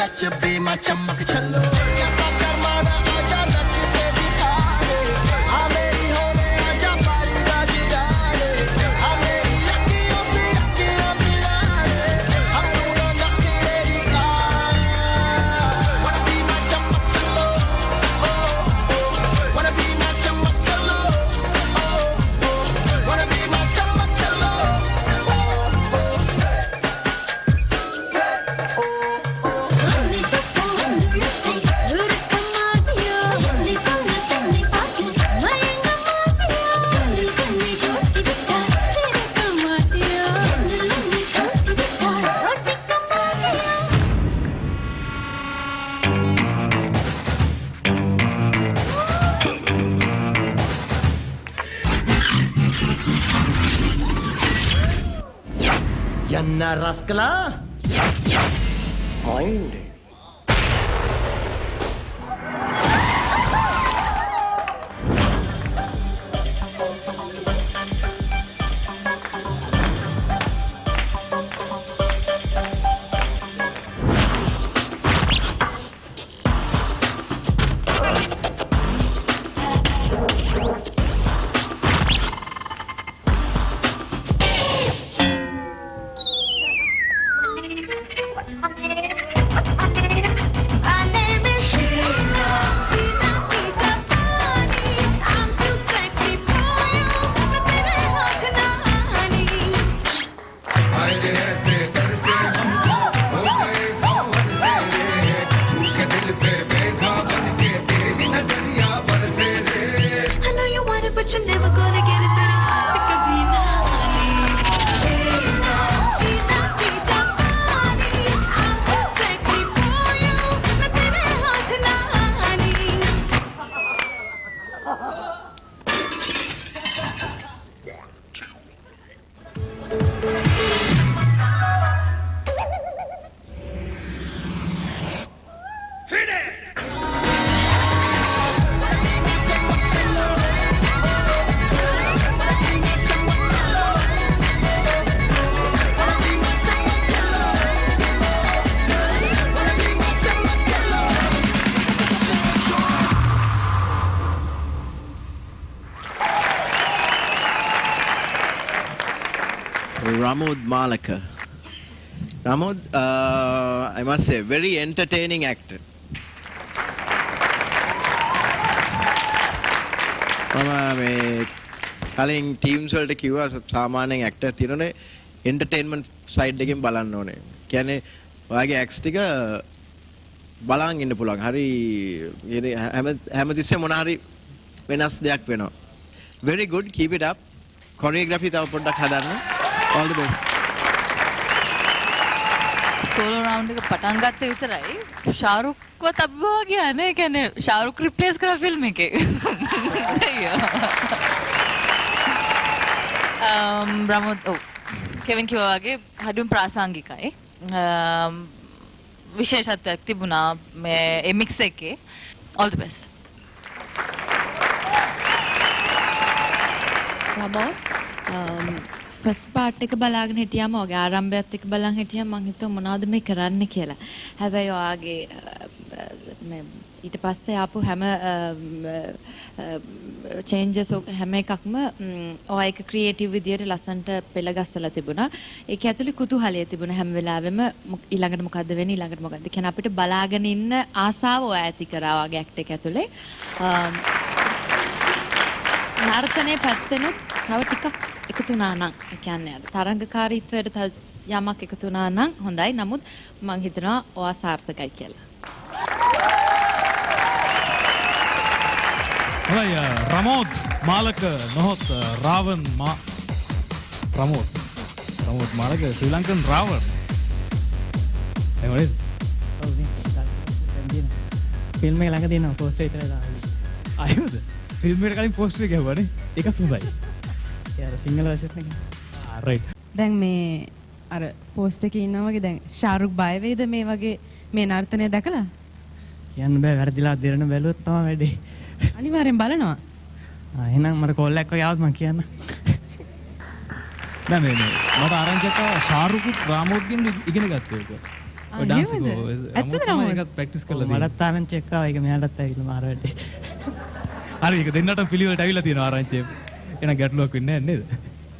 let's be my chamak chalo kaisa sharmana aja nach ke dikha de aa meri hone aja pari da jigare aa meri akhiyon se akhiyon mila de apna nakire dikha wanna be my chamak chalo wanna be my chamak chalo wanna be my chamak chalo Yanna Raskala Mind Ramod Malaka. Ramod, I must say, very entertaining actor. මම මේ කලින් teams වලට කිව්වා සාමාන්‍යයෙන් actor තියෙනනේ entertainment side එකෙන් බලන්න ඕනේ. කියන්නේ ඔයාගේ ඇක්ට්ස් ටික බලන් ඉන්න පුළුවන්. හරි හැමතිස්සෙම මොන හරි වෙනස් දෙයක් වෙනවා. Very good, keep it up. Choreography තව පොඩ්ඩක් හදන්න. All the best. Solo round එක පටන් ගත්තේ විතරයි. ශාරුක්ව තබ්බවා කියන්නේ කියන්නේ ශාරුක් රිප්ලේස් කරා ෆිල්ම් එකේ. රමෝද් කෙවින් කිව්වා වගේ හරිම ප්‍රාසංගිකයි. විශේෂත්වයක් තිබුණා මේ මික්ස් එකේ. All the best. Ramod first part එක බලාගෙන හිටියාම ඔගේ ආරම්භයත් එක්ක බලන් හිටියම මං හිතුවා මොනවද මේ කරන්න කියලා. හැබැයි ඔයාගේ මේ ඊට පස්සේ ආපු හැම චේන්ජස් හැම එකක්ම ඔයා එක ක්‍රියේටිව් විදියට ලස්සන්ට පෙළ ගස්සලා තිබුණා. ඒක ඇතුලේ කුතුහලය තිබුණා හැම වෙලාවෙම ඊළඟට මොකද්ද වෙන්නේ ඊළඟට මොකද්ද කියන අපිට බලාගෙන ඉන්න ආසාව ඔයා ඇති කරා වගේ ඇක්ට් එක ඇතුලේ. නර්තනයේ පැත්තෙනුත් තව ටිකක් එකතු වුණා නම් ඒ කියන්නේ තරංගකාරීත්වයට යමක් එකතු වුණා නම් හොඳයි. නමුත් මම හිතනවා ඔයා සාර්ථකයි කියලා. හොඳයි රමෝද් මාලක නොහොත් රාවන් ප්‍රමෝද් මාලක ශ්‍රී ලංකන් රාවන් එහෙමද? ෆිල්ම් එක ළඟ තියෙනවා පෝස්ටර් විතරයි දාන්නේ. අයුද? ෆිල්ම් එකට කලින් පෝස්ටර් එක ගැහුවානේ. ඒකත් හොඳයි. ඒ අර සිංගල් වර්ෂන් එක. රයිට්. දැන් මේ අර පෝස්ට් එකේ ඉන්නා වගේ දැන් ශාරුක් බය වේද මේ වගේ මේ නර්තනය දැකලා? කියන්න බෑ වැරදිලා දෙරණ බැලුවොත් තමයි වැඩේ. අනිවාර්යෙන් බලනවා. එහෙනම් මට කෝල් එකක් වගේ ආවොත් මම කියන්න. නෑ මට ආරංචික ශාරුකුත් රාමෝද්ගෙන් ඉගෙන ගත්තා ඒක. ඔය ඩාන්ස් එක ඇත්තද තමයි නමුත්? ඒකත් ප්‍රැක්ටිස් කරලා තියෙනවා. මටත් ආරංචි එක්කව ඒක මෙයාටත් ඇවිල්ලා මාර වැඩි. හරි ඒක දෙන්නටම පිළිවෙලට ඇවිල්ලා තියෙනවා ආරංචි. එහෙනම් ගැටලුවක් වෙන්නේ නැහැ නේද?